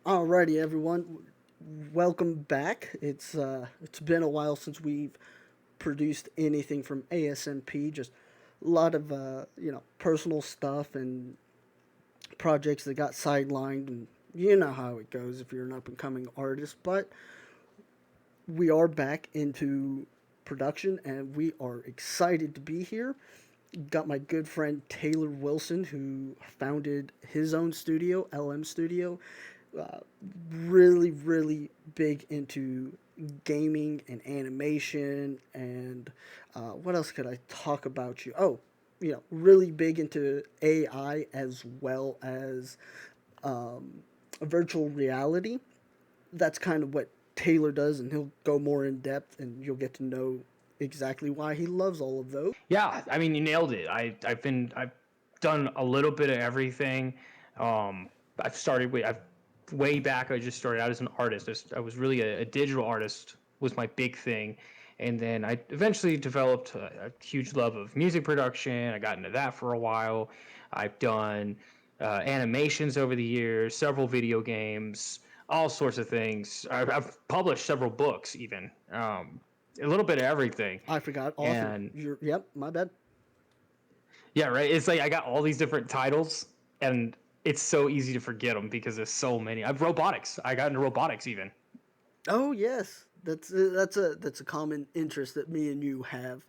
Alrighty, everyone, welcome back. It's been a while since we've produced anything from Asnp. Just a lot of personal stuff and projects that got sidelined, and you know how it goes if you're an up and coming artist. But we are back into production, and we are excited to be here. Got my good friend Taylor Wilson, who founded his own studio, LM Studio. Uh, really big into gaming and animation, and what else could I talk about you? Oh, really big into AI as well as virtual reality. That's kind of what Taylor does, and he'll go more in depth, and you'll get to know exactly why he loves all of those. Yeah, I mean, you nailed it. I've done a little bit of everything. I've started way I've way back. I just started out as an artist. I was really a digital artist was my big thing, and then I eventually developed a huge love of music production. I got into that for a while. I've done animations over the years, several video games, all sorts of things. I've published several books, even a little bit of everything. I forgot author. And Yep, my bad. yeah, right. It's like I got all these different titles, and it's so easy to forget them because there's so many. I've robotics. I got into robotics even. Oh yes, that's a common interest that me and you have.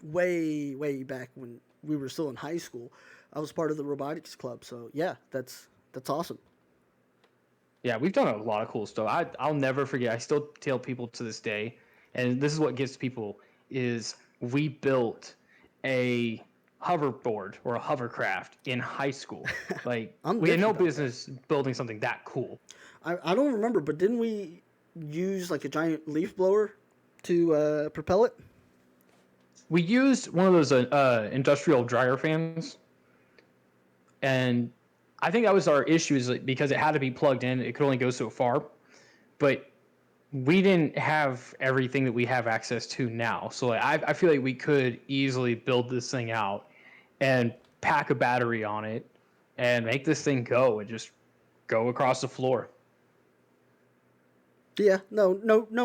Way back when we were still in high school, I was part of the robotics club. So yeah, that's awesome. Yeah, we've done a lot of cool stuff. I'll never forget. I still tell people to this day, and this is what gets people is we built a hoverboard or a hovercraft in high school. Like I'm we had different no about that. business building something that cool. I don't remember, but didn't we use like a giant leaf blower to propel it? We used one of those industrial dryer fans, and I think that was our issue is like, because it had to be plugged in, it could only go so far. But we didn't have everything that we have access to now. So like, I feel like we could easily build this thing out and pack a battery on it and make this thing go and just go across the floor. Yeah, no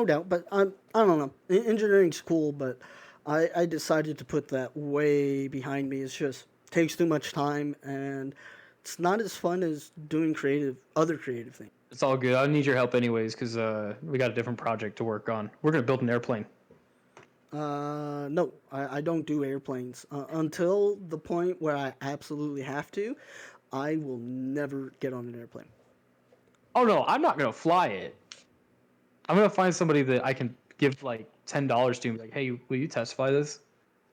doubt. But I don't know. Engineering's cool, but I decided to put that way behind me. It's just takes too much time, and it's not as fun as doing other creative things. It's all good. I need your help anyways because we got a different project to work on. We're gonna build an airplane. No, I don't do airplanes until the point where I absolutely have to. I will never get on an airplane. Oh no, I'm not gonna fly it. I'm gonna find somebody that I can give like $10 to and be like, hey, will you test fly this?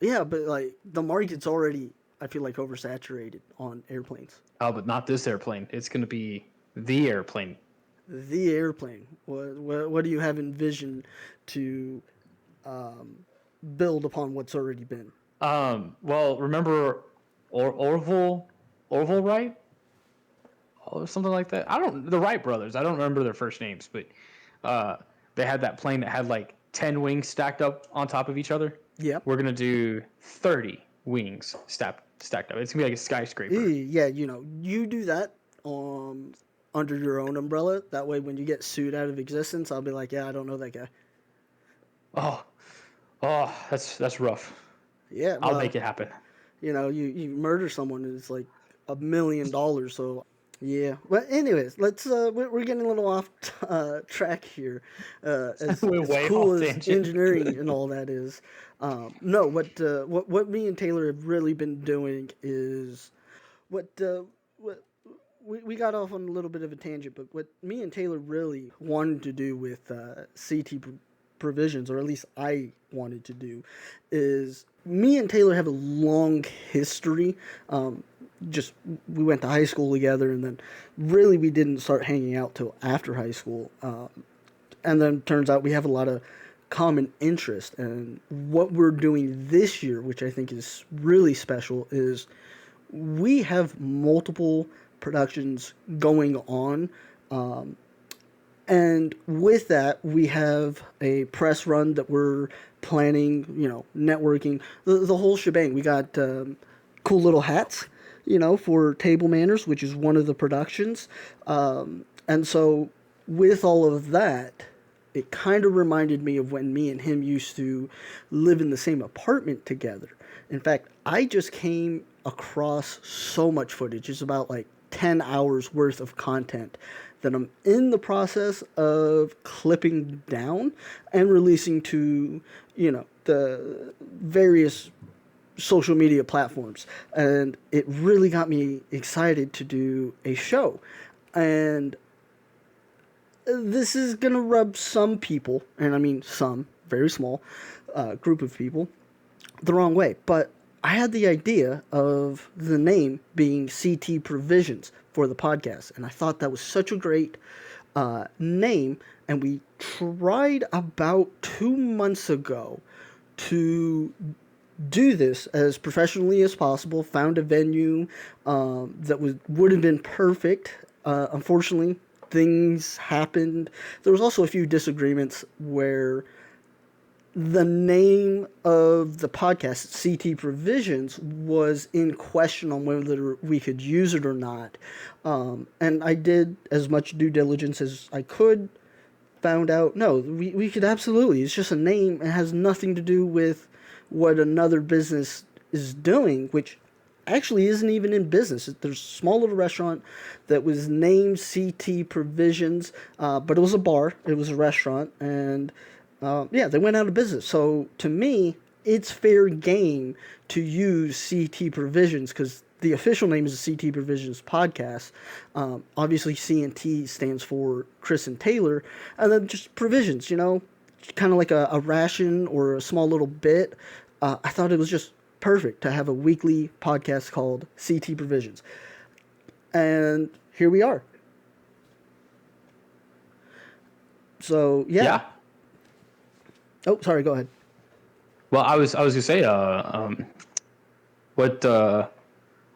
Yeah, but like the market's already, I feel like, oversaturated on airplanes. Oh, but not this airplane. It's gonna be the airplane. The airplane. What do you have envisioned to build upon what's already been? Well, remember Orville Wright? Or something like that. I don't the Wright brothers. I don't remember their first names, but uh, they had that plane that had like 10 wings stacked up on top of each other. Yep. We're gonna do 30 wings stacked up. It's gonna be like a skyscraper. Yeah, you do that um under your own umbrella. That way, when you get sued out of existence, I'll be like, yeah, I don't know that guy. Oh, that's rough. Yeah, I'll well, make it happen. you murder someone and it's like $1 million. So yeah. But anyways, let's we're getting a little off track here. As We're as way cool off as tangent. engineering and all that is, no. What me and Taylor have really been doing is what we got off on a little bit of a tangent, but what me and Taylor really wanted to do with CT provisions, or at least I wanted to do, is me and Taylor have a long history. Just we went to high school together, and then really we didn't start hanging out till after high school. And then turns out we have a lot of common interest. And what we're doing this year, which I think is really special, is we have multiple productions going on. And with that, we have a press run that we're planning, networking, the whole shebang. We got cool little hats, for table manners, which is one of the productions. And so, with all of that, it kind of reminded me of when me and him used to live in the same apartment together. In fact, I just came across so much footage. It's about like 10 hours worth of content that I'm in the process of clipping down and releasing to, the various social media platforms. And it really got me excited to do a show. And this is going to rub some people, and I mean some, very small group of people, the wrong way. But I had the idea of the name being CT Provisions for the podcast, and I thought that was such a great name. And we tried about 2 months ago to do this as professionally as possible. Found a venue that would have been perfect. Unfortunately, things happened. There was also a few disagreements where the name of the podcast, CT Provisions, was in question on whether we could use it or not. And I did as much due diligence as I could. Found out, no, we could absolutely. It's just a name. It has nothing to do with what another business is doing, which actually isn't even in business. There's a small little restaurant that was named CT Provisions, but it was a bar. It was a restaurant, and yeah, they went out of business. So to me, it's fair game to use CT Provisions because the official name is the CT Provisions Podcast. Obviously, CNT stands for Chris and Taylor, and then just provisions, kind of like a ration or a small little bit. I thought it was just perfect to have a weekly podcast called CT Provisions. And here we are. So, yeah. Yeah. Oh, sorry, go ahead. Well, I was gonna say, what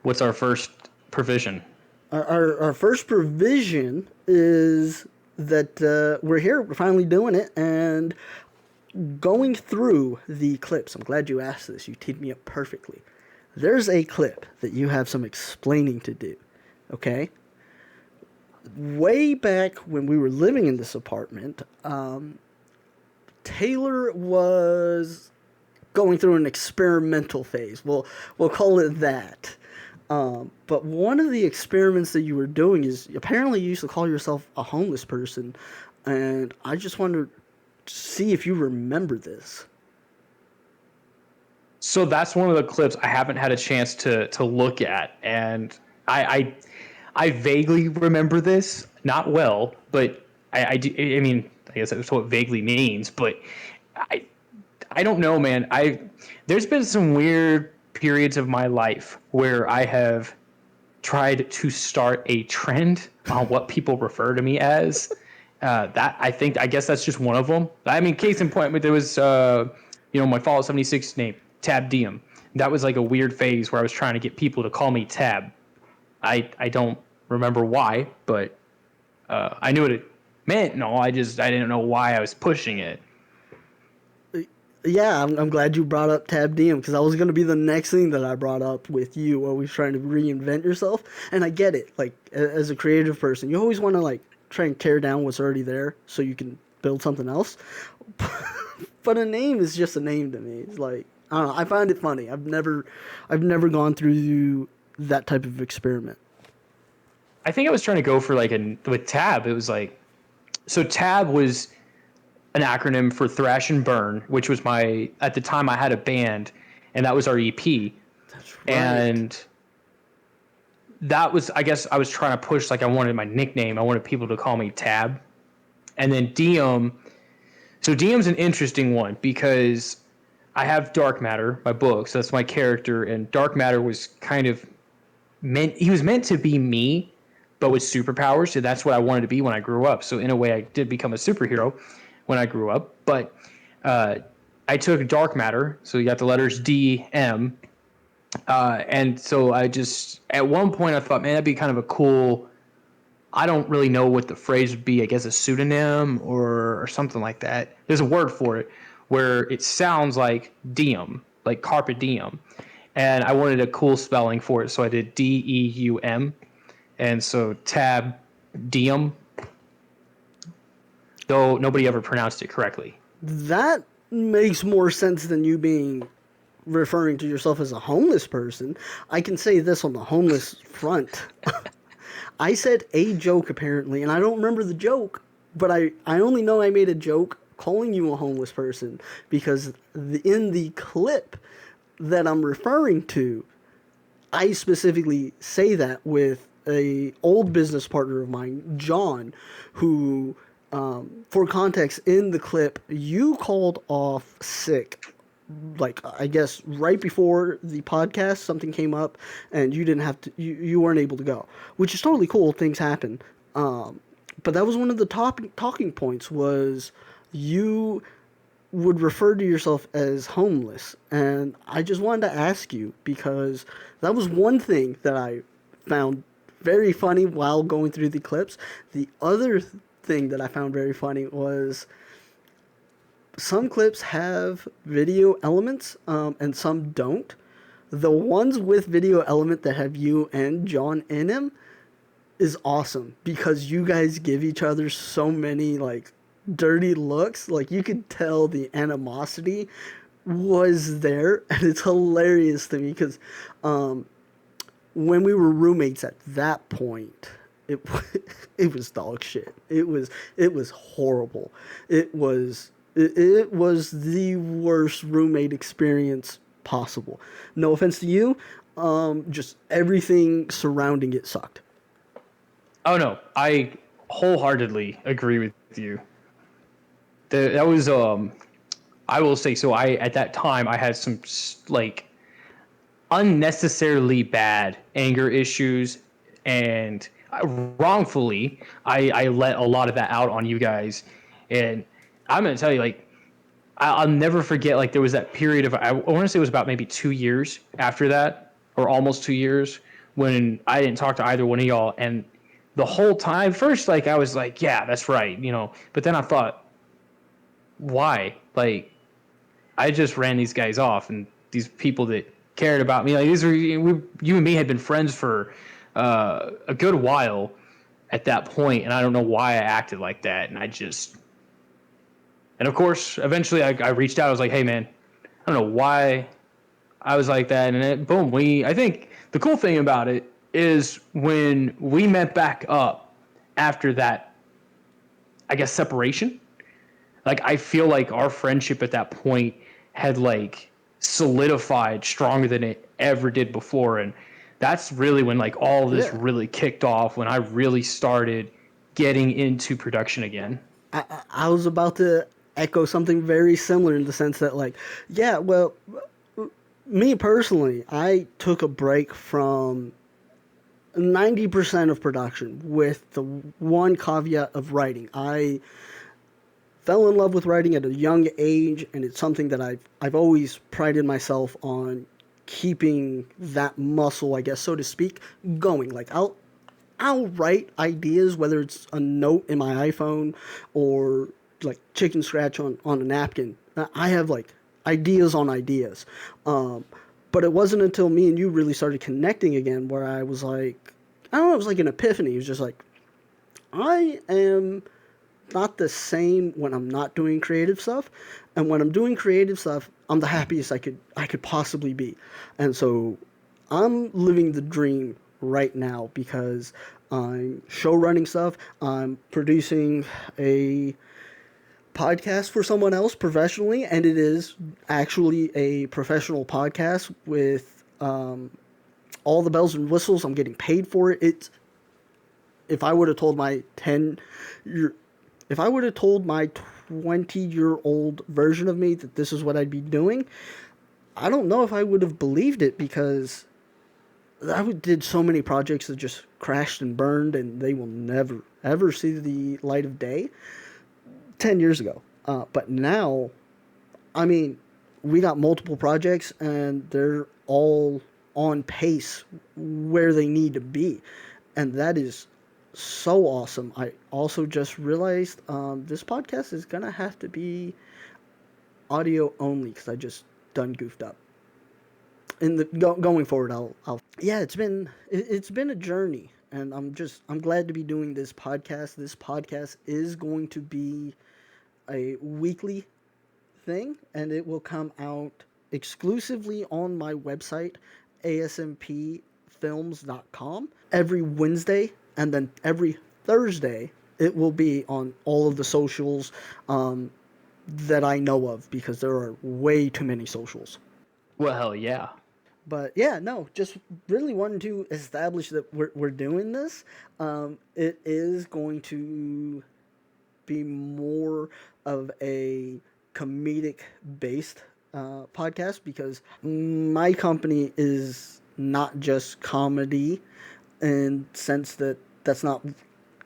what's our first provision? Our first provision is that we're here. We're finally doing it. And going through the clips, I'm glad you asked this. You teed me up perfectly. There's a clip that you have some explaining to do. Okay? Way back when we were living in this apartment, Taylor was going through an experimental phase. We'll call it that. But one of the experiments that you were doing is apparently you used to call yourself a homeless person, and I just wanted to see if you remember this. So that's one of the clips I haven't had a chance to look at, and I vaguely remember this, not well, but I do. I mean, I guess that's what vaguely means, but I I don't know, man. There's been some weird periods of my life where I have tried to start a trend on what people refer to me as. That I guess that's just one of them. I mean, case in point, there was my Fallout 76 name, Tab Diem. That was like a weird phase where I was trying to get people to call me Tab. I don't remember why, but I knew what it meant. No, I didn't know why I was pushing it. Yeah, I'm glad you brought up Tab Diem because that was going to be the next thing that I brought up with you, always trying to reinvent yourself. And I get it. Like, as a creative person, you always want to, like, try and tear down what's already there so you can build something else. But a name is just a name to me. It's like, I don't know. I find it funny. I've never gone through that type of experiment. I think I was trying to go for with Tab. It was like, so Tab was an acronym for Thrash and Burn, which was at the time I had a band, and that was our EP. That's right. And that was, I guess I was trying to push, like I wanted my nickname. I wanted people to call me Tab. And then Diem. So Diem's an interesting one because I have Dark Matter, my book. So that's my character. And Dark Matter was kind of he was meant to be me, but with superpowers. So that's what I wanted to be when I grew up. So in a way, I did become a superhero when I grew up. But I took Dark Matter. So you got the letters D, M. And so at one point I thought, man, that'd be kind of a cool, I don't really know what the phrase would be, I guess a pseudonym or something like that. There's a word for it where it sounds like diem, like carpe diem. And I wanted a cool spelling for it, so I did Deum. And so Tab Diem. though nobody ever pronounced it correctly. That makes more sense than you being referring to yourself as a homeless person. I can say this on the homeless front. I said a joke apparently, and I don't remember the joke, but I only know I made a joke calling you a homeless person because in the clip that I'm referring to, I specifically say that with a old business partner of mine, John, who, for context, in the clip, you called off sick. Like I guess right before the podcast, something came up, and you didn't have to. You weren't able to go, which is totally cool. Things happen. But that was one of the top talking points. Was you would refer to yourself as homeless. And I just wanted to ask you because that was one thing that I found very funny while going through the clips. The other thing that I found very funny was some clips have video elements and some don't. The ones with video element that have you and John in them is awesome because you guys give each other so many like dirty looks. Like you could tell the animosity was there, and it's hilarious to me because when we were roommates at that point, it it was dog shit. It was horrible. It was the worst roommate experience possible. No offense to you, just everything surrounding it sucked. Oh no, I wholeheartedly agree with you. That was I will say so. I at that time I had some like unnecessarily bad anger issues, and wrongfully I let a lot of that out on you guys. And I'm gonna tell you, like, I'll never forget. Like, there was that period of I want to say it was about maybe 2 years after that, or almost 2 years, when I didn't talk to either one of y'all. And the whole time, first, like, I was like, yeah, that's right, you know. But then I thought, why? Like, I just ran these guys off, and these people that cared about me, like, these were you and me had been friends for a good while at that point, and I don't know why I acted like that. And I just, and of course, eventually I reached out. I was like, hey man, I don't know why I was like that, and it, boom, I think the cool thing about it is when we met back up after that, I guess, separation. Like, I feel like our friendship at that point had like solidified stronger than it ever did before. And that's really when like all this Yeah, really kicked off, when I really started getting into production again. I was about to echo something very similar in the sense that like, yeah, well, me personally, I took a break from 90% of production with the one caveat of writing. I fell in love with writing at a young age, and it's something that I've always prided myself on keeping that muscle, I guess, so to speak, going. Like I'll write ideas, whether it's a note in my iPhone or like chicken scratch on a napkin. I have like ideas on ideas. Um, but it wasn't until me and you really started connecting again where I was like, I don't know, it was like an epiphany. It was just like, I am not the same when I'm not doing creative stuff, and when I'm doing creative stuff, I'm the happiest I could possibly be. And so I'm living the dream right now because I'm show running stuff. I'm producing a podcast for someone else professionally, and it is actually a professional podcast with all the bells and whistles. I'm getting paid for it. It's if I would have told my 10 year if I would have told my 20-year-old version of me that this is what I'd be doing, I don't know if I would have believed it because did so many projects that just crashed and burned and they will never, ever see the light of day 10 years ago. But now, I mean, we got multiple projects and they're all on pace where they need to be. And that is so awesome. I also just realized this podcast is going to have to be audio only because I just done goofed up. In the going forward, I'll yeah, it's been a journey, and I'm glad to be doing this podcast. This podcast is going to be a weekly thing, and it will come out exclusively on my website, asmpfilms.com, every Wednesday, and then every Thursday it will be on all of the socials that I know of, because there are way too many socials. Well, hell yeah. But yeah, no, just really wanted to establish that we're doing this. It is going to be more of a comedic based podcast, because my company is not just comedy, in sense that that's not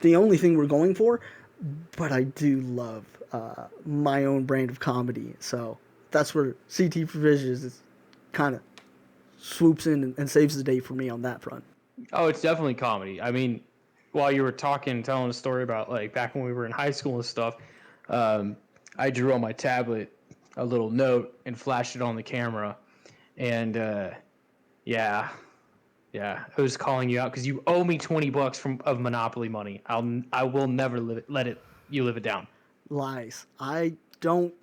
the only thing we're going for, but I do love my own brand of comedy. So that's where CT Provisions is kind of swoops in and saves the day for me on that front. Oh, it's definitely comedy. I mean, while you were talking, telling a story about like back when we were in high school and stuff, um, I drew on my tablet a little note and flashed it on the camera, and yeah, yeah, I was calling you out because you owe me $20 from of Monopoly money. I will never let it you live it down. Lies. I don't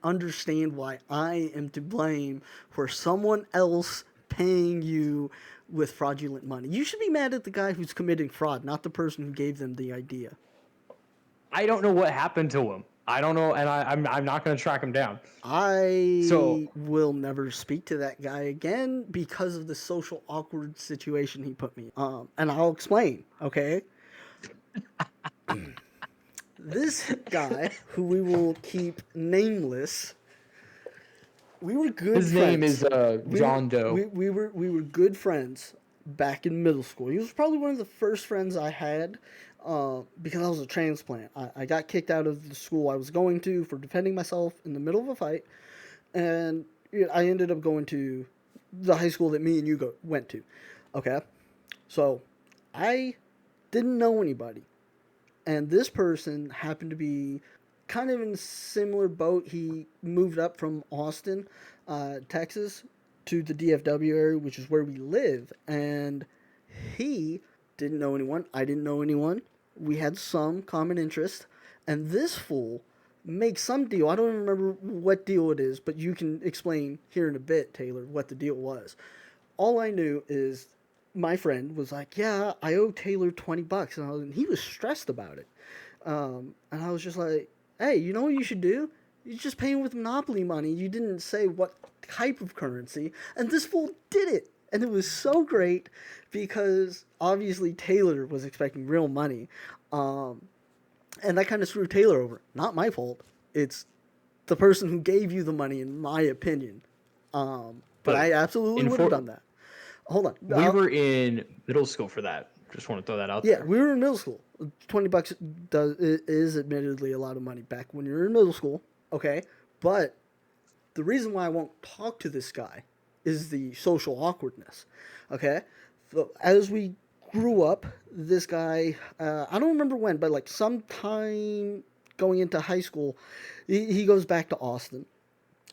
understand why I am to blame for someone else paying you with fraudulent money. You should be mad at the guy who's committing fraud, not the person who gave them the idea. I don't know what happened to him. I don't know, and I'm not going to track him down. So I will never speak to that guy again because of the social awkward situation he put me. And I'll explain. Okay, this guy who we will keep nameless, we were good his name friends. is John Doe. We were good friends back in middle school. He was probably one of the first friends I had, because I was a transplant. I got kicked out of the school I was going to for defending myself in the middle of a fight, and I ended up going to the high school that me and you went to. Okay, so I didn't know anybody, and this person happened to be kind of in a similar boat. He moved up from Austin, Texas, to the DFW area, which is where we live, and he didn't know anyone. I didn't know anyone. We had some common interest, and this fool makes some deal. I don't even remember what deal it is, but you can explain here in a bit, Taylor, what the deal was. All I knew is my friend was like, "Yeah, I owe Taylor $20," and he was stressed about it. And I was just like, "Hey, you know what you should do? You just pay him with Monopoly money. You didn't say what type of currency," and this fool did it. And it was so great because obviously Taylor was expecting real money. Um, and that kind of screwed Taylor over. Not my fault. It's the person who gave you the money, in my opinion. But I Look, absolutely in would have for done that. Hold on. we were in middle school for that. Just want to throw that out Yeah, there. we were in middle school. $20 is admittedly a lot of money back when you're in middle school. Okay, but the reason why I won't talk to this guy is the social awkwardness. Okay, so as we grew up, this guy, I don't remember when, but like sometime going into high school, he goes back to Austin.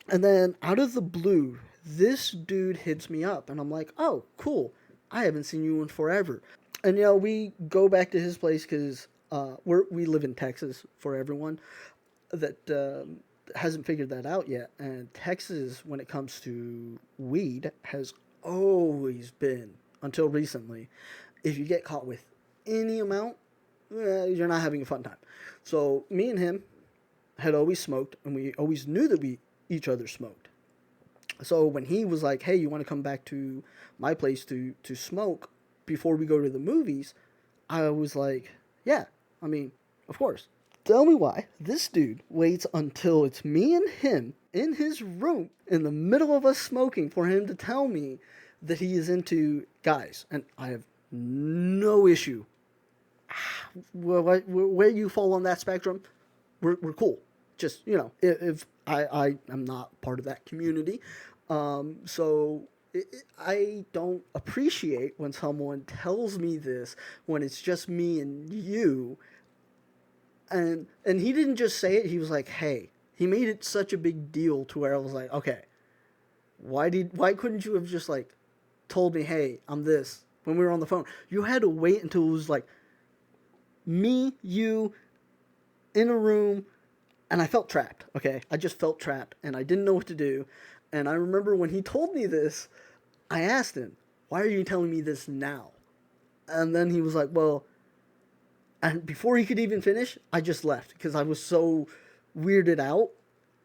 And then out of the blue, this dude hits me up, and I'm like, "Oh, cool! I haven't seen you in forever." And we go back to his place because we live in Texas, for everyone that hasn't figured that out yet. And Texas, when it comes to weed, has always been, until recently, if you get caught with any amount, you're not having a fun time. So me and him had always smoked, and we always knew that we each other smoked. So when he was like, "Hey, you want to come back to my place to smoke before we go to the movies?" I was like, "Yeah, I mean, of course." Tell me why this dude waits until it's me and him in his room in the middle of us smoking for him to tell me that he is into guys. And I have no issue. Where you fall on that spectrum, we're cool. Just, if I am not part of that community. So I don't appreciate when someone tells me this when it's just me and you. And he didn't just say it. He was like, "Hey," he made it such a big deal to where I was like, "Okay, why couldn't you have just like told me, 'Hey, I'm this. when we were on the phone. You had to wait until it was like me, you, in a room, and I felt trapped. Okay, I just felt trapped, and I didn't know what to do. And I remember when he told me this, I asked him, "Why are you telling me this now?" And then he was like, "Well," and before he could even finish, I just left because I was so weirded out,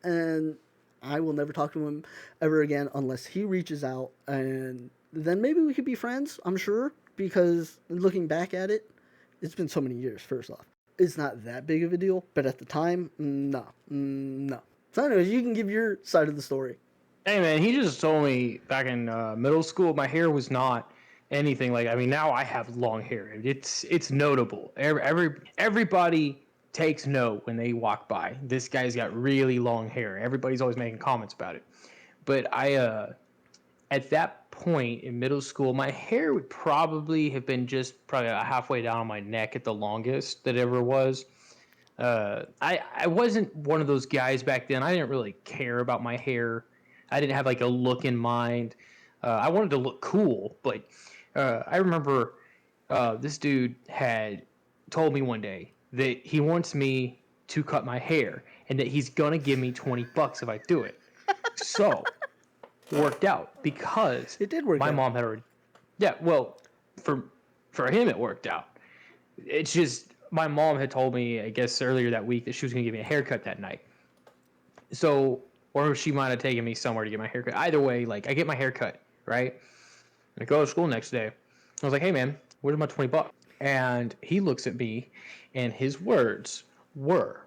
and I will never talk to him ever again unless he reaches out, and then maybe we could be friends. I'm sure, because looking back at it, it's been so many years. First off, it's not that big of a deal, but at the time, no, no. So, anyways, you can give your side of the story. Hey man, he just told me back in middle school my hair was not anything like. I mean, now I have long hair. It's notable. Everybody takes note when they walk by. This guy's got really long hair. Everybody's always making comments about it. But I at that point in middle school, my hair would probably have been just probably halfway down on my neck at the longest that ever was. I wasn't one of those guys back then. I didn't really care about my hair. I didn't have like a look in mind. I wanted to look cool, but I remember this dude had told me one day that he wants me to cut my hair and that he's gonna give me $20 if I do it. So worked out because It did work my out. mom had already. Yeah, well, for for him it worked out. It's just my mom had told me, I guess earlier that week, that she was going to give me a haircut that night. So, or she might have taken me somewhere to get my haircut. Either way, like I get my haircut, right? And I go to school next day. I was like, "Hey man, where's my $20?" And he looks at me, and his words were,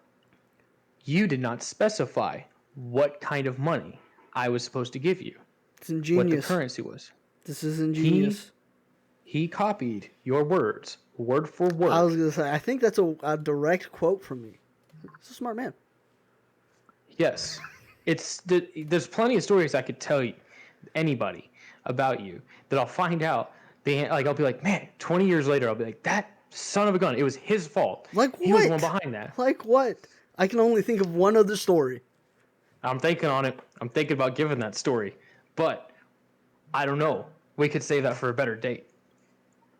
"You did not specify what kind of money I was supposed to give you, It's what the ingenious. currency was." This is He ingenious. he copied your words word for I was word. gonna say, I think that's a direct quote from me. He's a smart man. Yes, there's plenty of stories I could tell you, anybody, about you that I'll find out. Like I'll be like, man, 20 years later, I'll be like, that son of a gun, it was his fault. Like He was the one what? behind that. Like what? I can only think of one other story. I'm thinking on it. I'm thinking about giving that story, but I don't know. We could save that for a better date.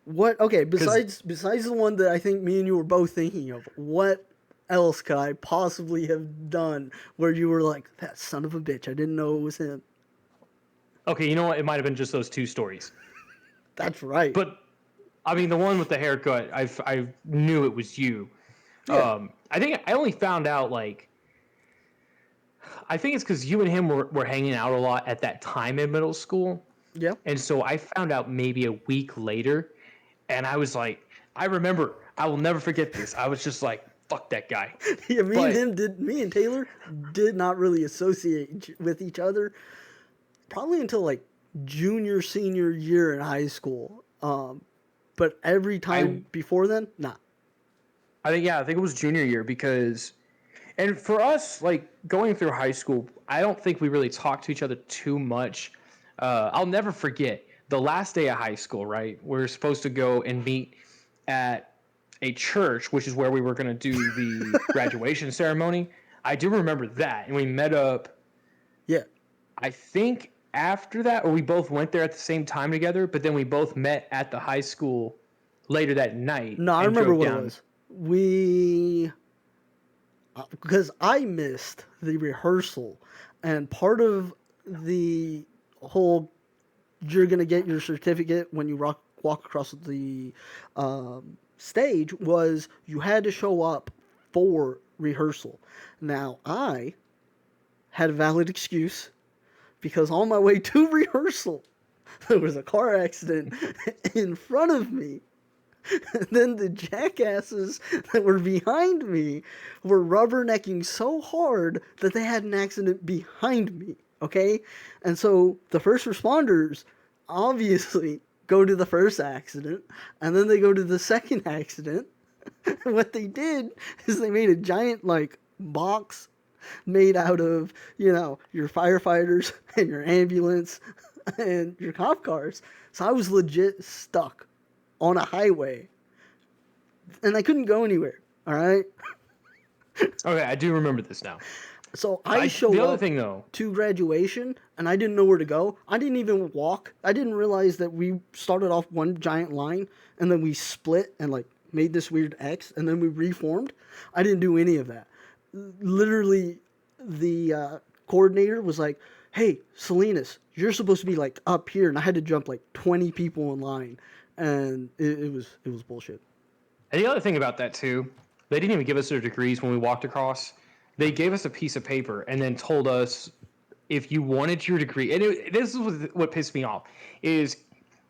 What? Okay, Because besides the one that I think me and you were both thinking of, what else could I possibly have done where you were like, that son of a bitch, I didn't know it was him. okay, you know what? It might have been just those two stories, That's right. but I mean, the one with the haircut, I knew it was you. Yeah. I think I only found out like I think it's because you and him were hanging out a lot at that time in middle school. Yeah. And so I found out maybe a week later. And I was like, I remember, I will never forget this. I was just like, fuck that guy. Yeah, But me and Taylor did not really associate with each other probably until like junior, senior year in high school. But every I, time before then, nah. I think it was junior year because, and for us, like going through high school, I don't think we really talked to each other too much. I'll never forget the last day of high school, right? We're supposed to go and meet at a church, which is where we were going to do the graduation ceremony. I do remember that. And we met up, Yeah. I think after that, or we both went there at the same time together, but then we both met at the high school later that night No, I and remember drove what it down. was. We because I missed the rehearsal, and part of the whole you're gonna get your certificate when you walk across the stage was you had to show up for rehearsal. Now I had a valid excuse because on my way to rehearsal there was a car accident in front of me. And then the jackasses that were behind me were rubbernecking so hard that they had an accident behind me. Okay? And so the first responders obviously go to the first accident and then they go to the second accident. What they did is they made a giant, like, box made out of, your firefighters and your ambulance and your cop cars. So I was legit stuck on a highway and I couldn't go anywhere. All right. Okay, I do remember this now. So I The show other up thing though, to graduation and I didn't know where to go. I didn't even walk. I didn't realize that we started off one giant line and then we split and like made this weird X and then we reformed. I didn't do any of that. Literally, the coordinator was like, "Hey, Salinas, you're supposed to be like up here," and I had to jump like 20 people in line, and it was bullshit. and the other thing about that too, they didn't even give us their degrees when we walked across. They gave us a piece of paper and then told us if you wanted your degree, and this is what pissed me off, is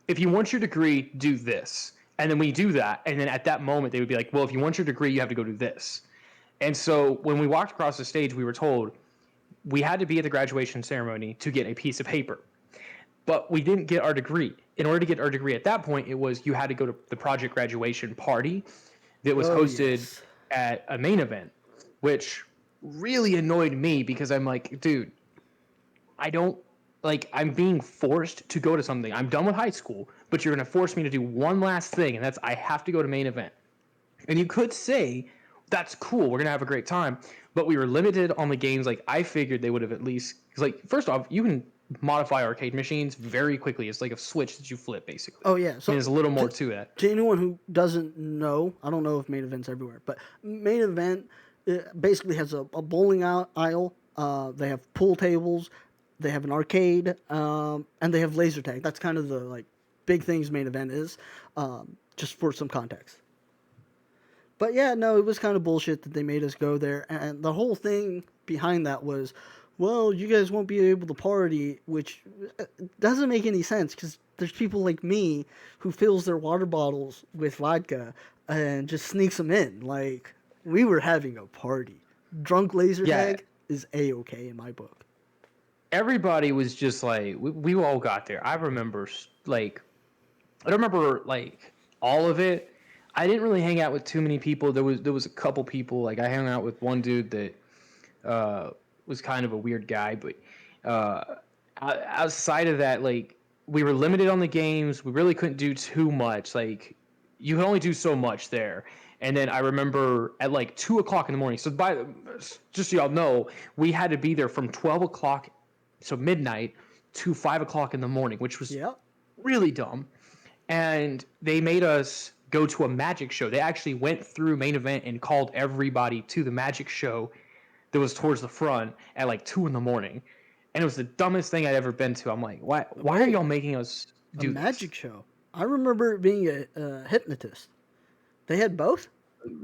if you want your degree, do this. And then we do that, and then at that moment they would be like, well, if you want your degree, you have to go do this. And so when we walked across the stage, we were told we had to be at the graduation ceremony to get a piece of paper. But we didn't get our degree. In order to get our degree at that point, it was you had to go to the project graduation party that was Oh hosted yes. at a main event, which really annoyed me because I'm like, dude, I don't like I'm being forced to go to something. I'm done with high school, but you're going to force me to do one last thing, and that's I have to go to main event. And you could say that's cool. We're going to have a great time, but we were limited on the games. Like I figured they would have at least like first off, you can modify arcade machines very quickly. It's like a switch that you flip basically. Oh yeah. I mean, So there's a little more to, to that. to anyone who doesn't know, I don't know if main events everywhere, but main event basically has a bowling aisle. They have pool tables. They have an arcade, and they have laser tag. That's kind of the like big things main event is, just for some context. But yeah, no, it was kind of bullshit that they made us go there, and the whole thing behind that was, well, you guys won't be able to party, which doesn't make any sense because there's people like me who fills their water bottles with vodka and just sneaks them in. Like we were having a party. Drunk laser Yeah, tag is a okay in my book. everybody was just like we all got there. Like I don't remember like all of it. I didn't really hang out with too many people. There was a couple people like I hung out with one dude that uh, was kind of a weird guy, but uh, outside of that, like we were limited on the games. We really couldn't do too much. Like you could only do so much there. And then I remember at like 2 o'clock in the morning. So just so y'all know, we had to be there from 12 o'clock, so midnight, to 5 o'clock in the morning, which was Yep. really dumb. And they made us go to a magic show. They actually went through main event and called everybody to the magic show that was towards the front at like 2 in the morning. And it was the dumbest thing I'd ever been to. I'm like, why are Whoa, y'all making us a do this? magic show. I remember it being a hypnotist. They had both.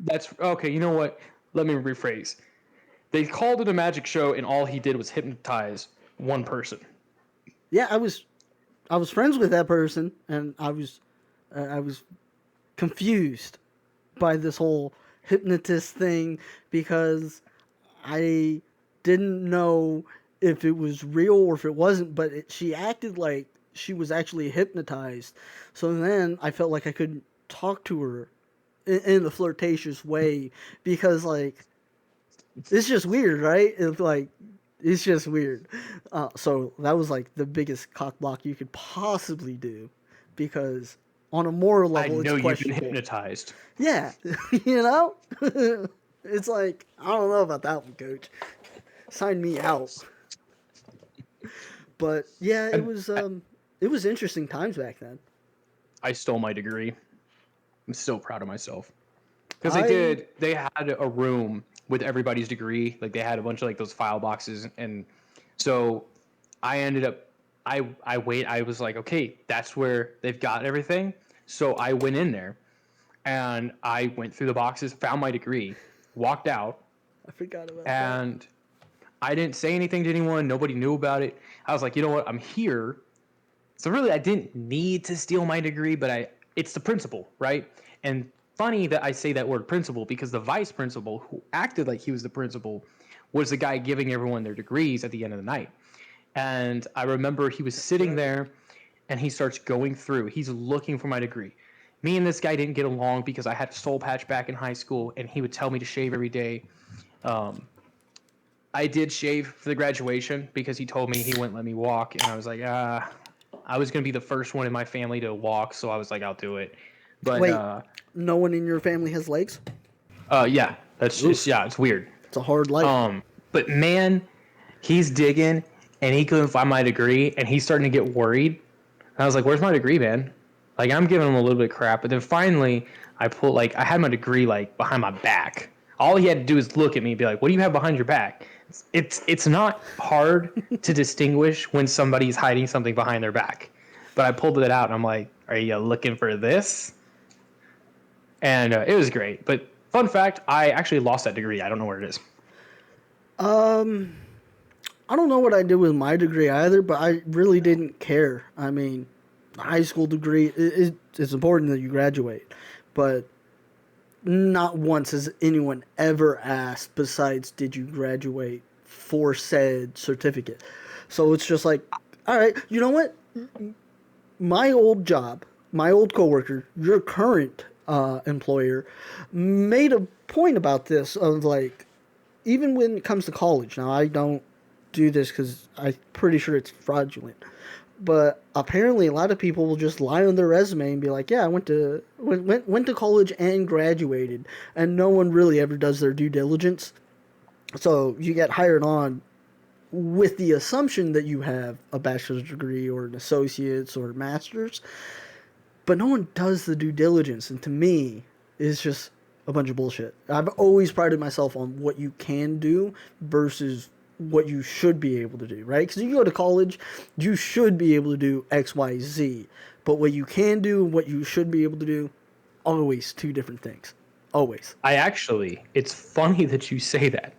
That's okay, you know what? Let me rephrase. They called it a magic show and all he did was hypnotize one person. Yeah, I was friends with that person, and I was confused by this whole hypnotist thing because I didn't know if it was real or if it wasn't, but she acted like she was actually hypnotized. So then I felt like I couldn't talk to her in a flirtatious way because like it's just weird, right? It's just weird. So that was like the biggest cock block you could possibly do, because on a moral I level, it's know you've been questionable. hypnotized. Yeah, you know, it's like I don't know about that one, Coach. Sign me out. But yeah, it I, was it was interesting times back then. I stole my degree. I'm so proud of myself. Because I they had a room with everybody's degree. Like they had a bunch of like those file boxes. And so I ended up, I was like, okay, that's where they've got everything. So I went in there and I went through the boxes, found my degree, walked out, I forgot about that. and I didn't say anything to anyone. Nobody knew about it. I was like, you know what? I'm here. So really, I didn't need to steal my degree, but it's the principal, right? And funny that I say that word principal because the vice principal, who acted like he was the principal, was the guy giving everyone their degrees at the end of the night. And I remember he was That's sitting right. there and he starts going through. He's looking for my degree. Me and this guy didn't get along because I had a soul patch back in high school and he would tell me to shave every day. Um, I did shave for the graduation because he told me he wouldn't let me walk, and I was like, I was gonna be the first one in my family to walk, so I was like, I'll do it. But Wait, no one in your family has legs? yeah, that's just Oof, yeah, it's weird. it's a hard life. Um, But man, he's digging and he couldn't find my degree and he's starting to get worried. And I was like, "Where's my degree, man?" Like I'm giving him a little bit of crap, but then finally I had my degree like behind my back. All he had to do is look at me and be like, "What do you have behind your back?" It's not hard to distinguish when somebody's hiding something behind their back. But I pulled it out and I'm like, "Are you looking for this?" And it was great. But fun fact, I actually lost that degree. I don't know where it is. I don't know what I did with my degree either, but I really didn't care. I mean, high school degree it's important that you graduate, but not once has anyone ever asked besides did you graduate for said certificate. So it's just like, all right, you know what? My old job, my old coworker, your current employer, made a point about this of like, even when it comes to college. Now I don't do this because I'm pretty sure it's fraudulent. But apparently, a lot of people will just lie on their resume and be like, "Yeah, I went to college and graduated," and no one really ever does their due diligence. So you get hired on with the assumption that you have a bachelor's degree or an associate's or a master's, but no one does the due diligence. And to me, it's just a bunch of bullshit. I've always prided myself on what you can do versus what you should be able to do, right? Because you go to college, you should be able to do X, Y, Z. But what you can do and what you should be able to do, always two different things. Always. It's funny that you say that.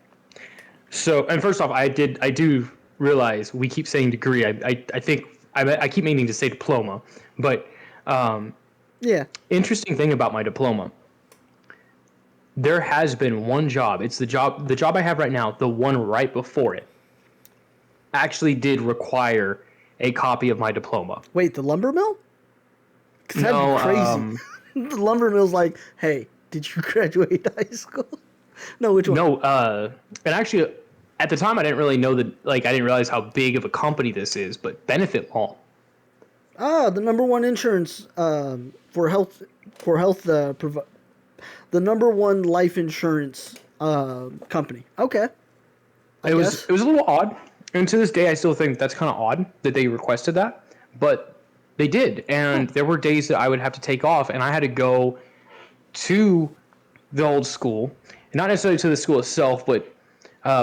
So, and first off, I do realize we keep saying degree. I think I keep meaning to say diploma, but um, Yeah. interesting thing about my diploma, there has been one job. It's the job I have right now. The one right before it actually did require a copy of my diploma. Wait, the lumber mill? Because that'd be No, crazy. The lumber mill's like, hey, did you graduate high school? No, which one? no, and actually, at the time, I didn't really know that. Like, I didn't realize how big of a company this is. But Benefit Mall. Ah, the number one insurance for health the number one life insurance company. Okay, I guess. It was a little odd, and to this day, I still think that's kind of odd that they requested that, but they did, Huh. and there were days that I would have to take off, and I had to go to the old school, not necessarily to the school itself, but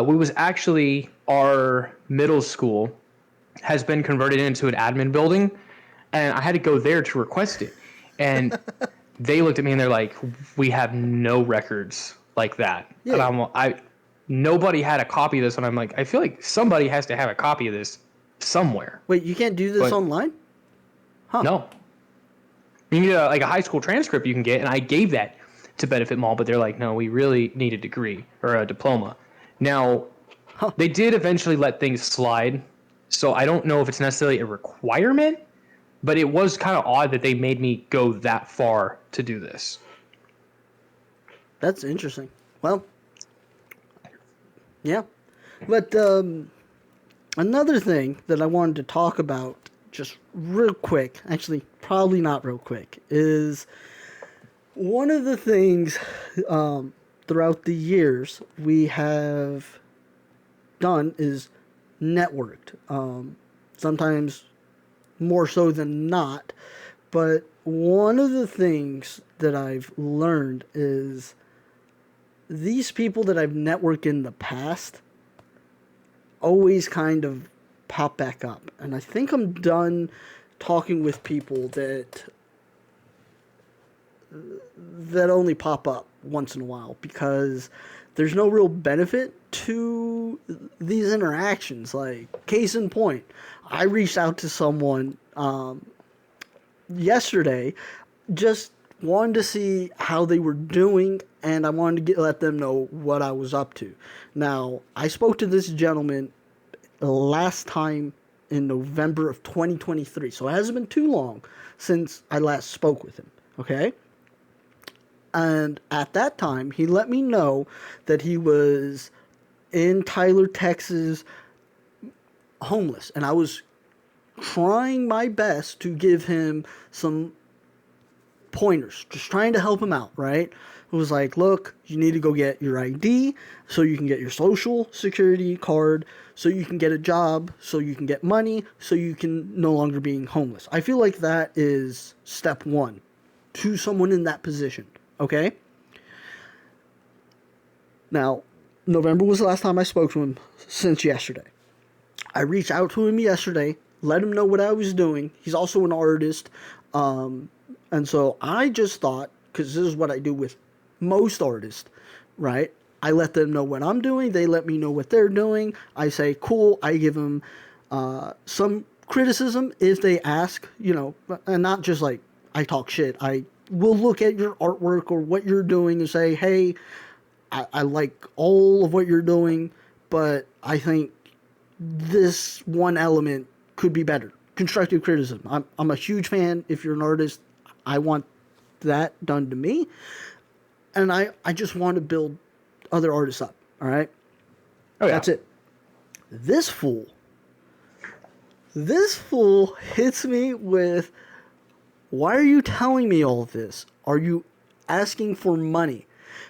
we was actually our middle school has been converted into an admin building, and I had to go there to request it, and they looked at me and they're like, "We have no records like that," and Yeah. nobody had a copy of this, and I'm like, I feel like somebody has to have a copy of this somewhere, Wait, you can't do this but online? Huh. no. You need like a high school transcript you can get, and I gave that to Benefit Mall, but they're like, no, we really need a degree or a diploma. Now, Huh. they did eventually let things slide, so I don't know if it's necessarily a requirement, but it was kind of odd that they made me go that far to do this. That's interesting. Well, yeah. But another thing that I wanted to talk about just real quick, actually, probably not real quick, is one of the things throughout the years we have done is networked. Sometimes more so than not. But one of the things that I've learned is these people that I've networked in the past always kind of pop back up. And I think I'm done talking with people that only pop up once in a while because there's no real benefit to these interactions. Like, case in point, I reached out to someone yesterday, just wanted to see how they were doing, and I wanted to let them know what I was up to. Now, I spoke to this gentleman last time in November of 2023, so it hasn't been too long since I last spoke with him, okay? And at that time, he let me know that he was in Tyler, Texas, homeless. And I was trying my best to give him some pointers, just trying to help him out, right? was like, look, you need to go get your ID so you can get your social security card, so you can get a job, so you can get money, so you can no longer being homeless. I feel like that is step one to someone in that position. Okay? Now, November was the last time I spoke to him since yesterday. I reached out to him yesterday, let him know what I was doing. He's also an artist. And so I just thought, because this is what I do with most artists, right? I let them know what I'm doing. They let me know what they're doing. I say, cool. I give them some criticism if they ask, and not just like I talk shit. I will look at your artwork or what you're doing and say, hey, I like all of what you're doing, but I think this one element could be better. Constructive criticism. I'm a huge fan. If you're an artist, I want that done to me. And I just want to build other artists up. All right? Oh, yeah. That's it. This fool hits me with, why are you telling me all of this? Are you asking for money?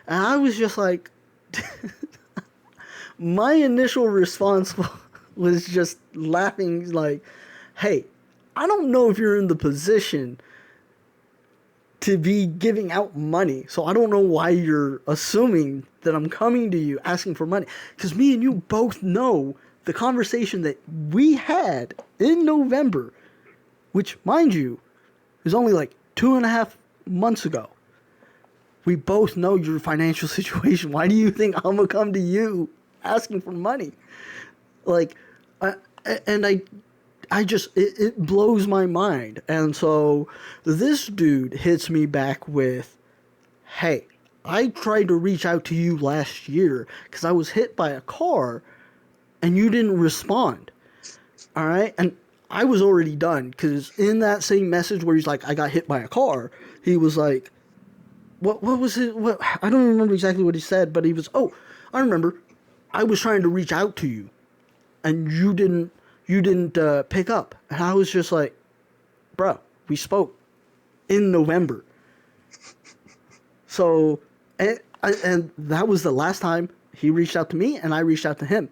And I was just like, my initial response was just laughing, like, hey, I don't know if you're in the position to be giving out money. So I don't know why you're assuming that I'm coming to you asking for money. Because me and you both know the conversation that we had in November, which, mind you, is only like 2.5 months ago. We both know your financial situation. Why do you think I'm going to come to you asking for money? Like, I just, it blows my mind. And so this dude hits me back with, hey, I tried to reach out to you last year because I was hit by a car and you didn't respond. All right? And I was already done because in that same message where he's like, I got hit by a car, he was like, what was it? What, I don't remember exactly what he said, but he was, oh, I remember. I was trying to reach out to you and you didn't pick up. And I was just like, bro, we spoke in November. So, and that was the last time he reached out to me and I reached out to him.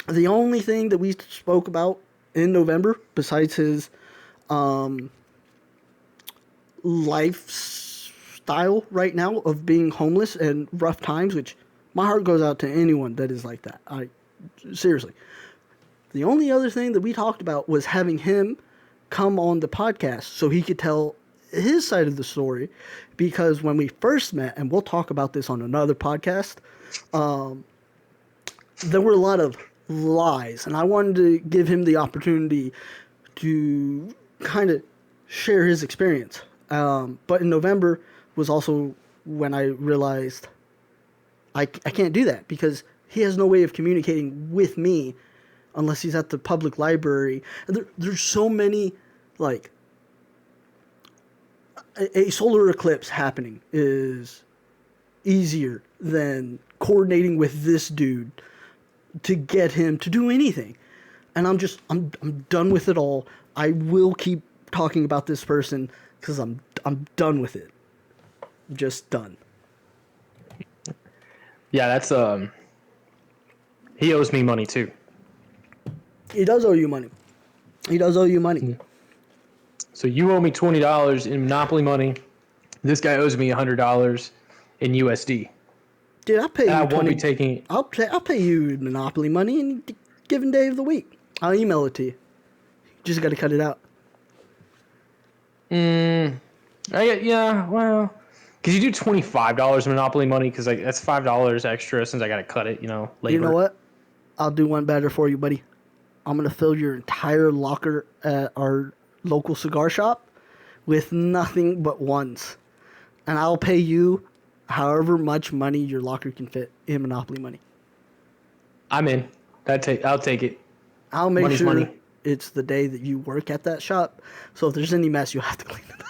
The only thing that we spoke about in November, besides his lifestyle right now of being homeless and rough times, which my heart goes out to anyone that is like that. Seriously. The only other thing that we talked about was having him come on the podcast so he could tell his side of the story. Because when we first met, and we'll talk about this on another podcast, there were a lot of lies. And I wanted to give him the opportunity to kind of share his experience. But in November was also when I realized I can't do that because he has no way of communicating with me unless he's at the public library. And there's so many, like, a solar eclipse happening is easier than coordinating with this dude to get him to do anything. And I'm done with it all. I will keep talking about this person because I'm done with it. I'm just done. Yeah, that's he owes me money too. He does owe you money. He does owe you money. So you owe me $20 in Monopoly money. This guy owes me $100 in USD. Dude, I'll pay you. And I 20, won't be taking. I'll pay you Monopoly money and given day of the week. I'll email it to you. Just got to cut it out. Yeah, well, because you do $25 Monopoly money because that's $5 extra since I got to cut it. Labor. You know what? I'll do one better for you, buddy. I'm gonna fill your entire locker at our local cigar shop with nothing but ones, and I'll pay you however much money your locker can fit in Monopoly money. I'm in. I'll take it. I'll make Money's sure money. it's the day that you work at that shop. So if there's any mess, you have to clean it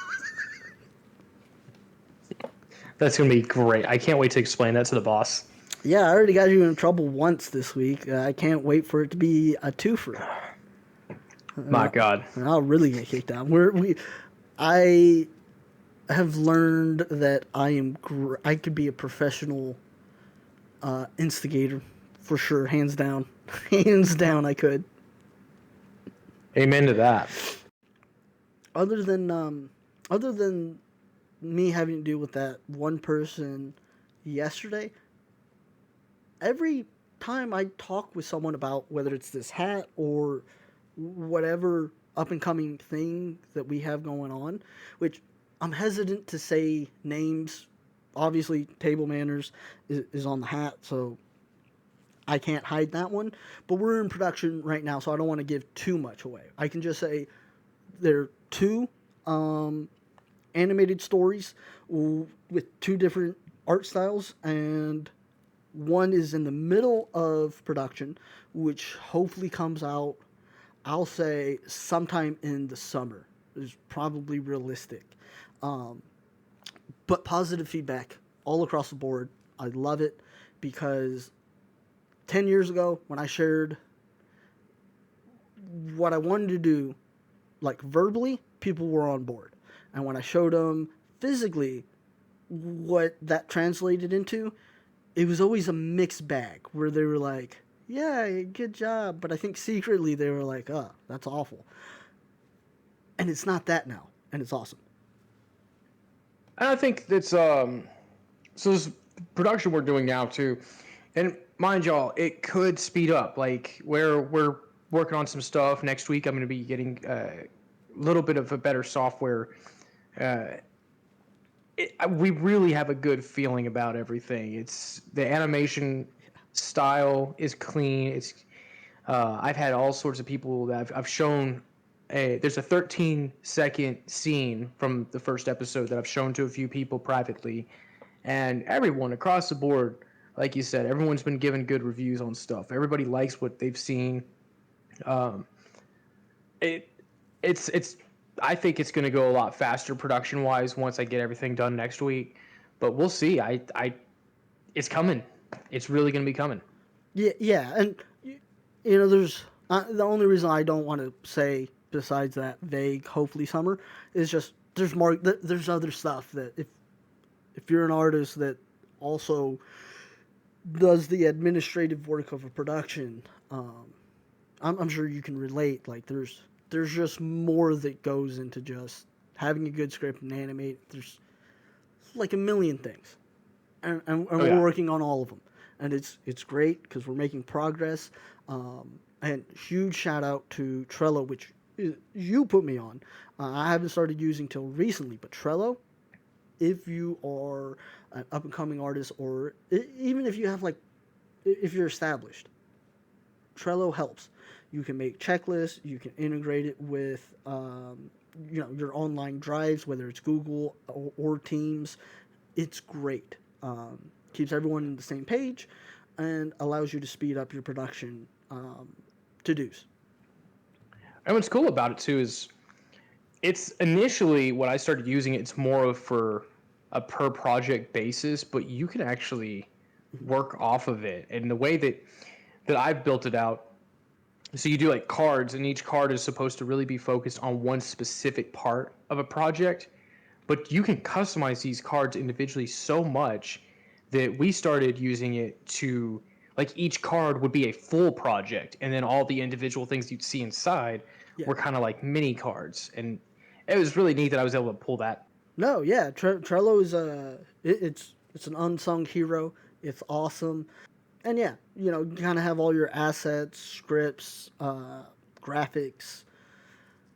up. That's gonna be great. I can't wait to explain that to the boss. Yeah, I already got you in trouble once this week. I can't wait for it to be a twofer. My God. And I'll really get kicked out. I have learned that I could be a professional instigator for sure, hands down. Hands down, I could. Amen to that. Other than other than me having to deal with that one person yesterday, every time I talk with someone about whether it's this hat or whatever up and coming thing that we have going on, which I'm hesitant to say names. Obviously, table manners is on the hat, so I can't hide that one. But we're in production right now, so I don't want to give too much away. I can just say there are two animated stories with two different art styles, and one is in the middle of production, which hopefully comes out, I'll say, sometime in the summer. Is probably realistic. Um, but positive feedback all across the board. I love it because 10 years ago, when I shared what I wanted to do, like verbally, people were on board. And when I showed them physically what that translated into, it was always a mixed bag where they were like, yeah, good job. But I think secretly they were like, oh, that's awful. And it's not that now. And it's awesome. And I think that's so this production we're doing now too, and mind y'all, it could speed up. Like we're working on some stuff next week. I'm going to be getting a little bit of a better software. Uh, we really have a good feeling about everything. It's the animation style is clean. It's I've had all sorts of people that I've shown. There's a 13-second scene from the first episode that I've shown to a few people privately, and everyone across the board, like you said, everyone's been given good reviews on stuff. Everybody likes what they've seen. Um, it it's I think it's going to go a lot faster production wise once I get everything done next week, but we'll see. I it's coming. It's really going to be coming. Yeah, yeah. And, there's the only reason I don't want to say, besides that vague, hopefully summer, is just there's other stuff that if you're an artist that also does the administrative work of a production, I'm sure you can relate. Like there's just more that goes into just having a good script and animate. There's like a million things, and Oh we're yeah. working on all of them, and it's great because we're making progress. And huge shout out to Trello, which you put me on. I haven't started using till recently, but Trello, if you are an up and coming artist, or even if you have like, if you're established, Trello helps. You can make checklists. You can integrate it with your online drives, whether it's Google or Teams. It's great. Keeps everyone on the same page, and allows you to speed up your production to dos. And what's cool about it too is it's initially when I started using it, it's more of for a per project basis, but you can actually work off of it. And the way that I've built it out, so you do like cards, and each card is supposed to really be focused on one specific part of a project. But you can customize these cards individually so much that we started using it to like each card would be a full project, and then all the individual things you'd see inside Yeah. were kind of like mini cards, and it was really neat that I was able to pull that. No, yeah, Trello is it's an unsung hero. It's awesome, and yeah, you kind of have all your assets, scripts, graphics.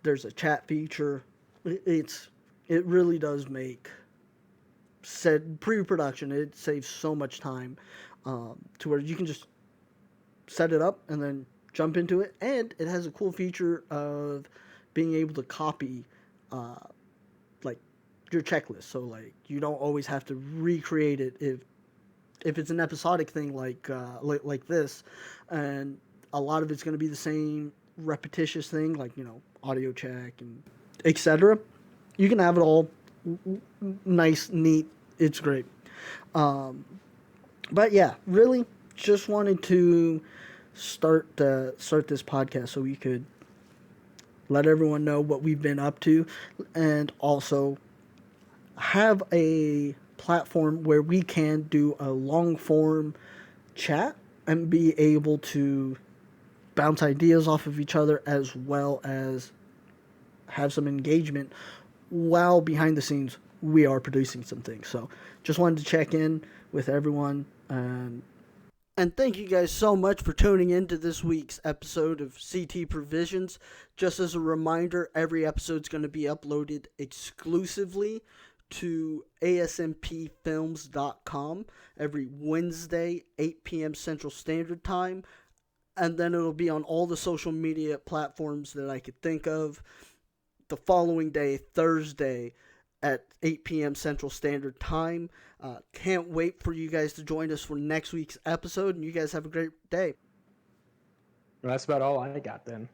There's a chat feature. It really does make said pre-production. It saves so much time to where you can just set it up and then jump into it, and it has a cool feature of being able to copy uh, like your checklist. So like you don't always have to recreate it if it's an episodic thing like this, and a lot of it's going to be the same repetitious thing like audio check and etc. You can have it all nice, neat. It's great. Um, but yeah, really, just wanted to start this podcast so we could let everyone know what we've been up to, and also have a platform where we can do a long form chat and be able to bounce ideas off of each other as well as have some engagement while behind the scenes we are producing some things. So just wanted to check in with everyone and thank you guys so much for tuning in to this week's episode of CT Provisions. Just as a reminder, every episode is going to be uploaded exclusively to asmpfilms.com every Wednesday, 8 p.m. Central Standard Time. And then it'll be on all the social media platforms that I could think of the following day, Thursday, at 8 p.m. Central Standard Time. Can't wait for you guys to join us for next week's episode, and you guys have a great day. Well, that's about all I got then.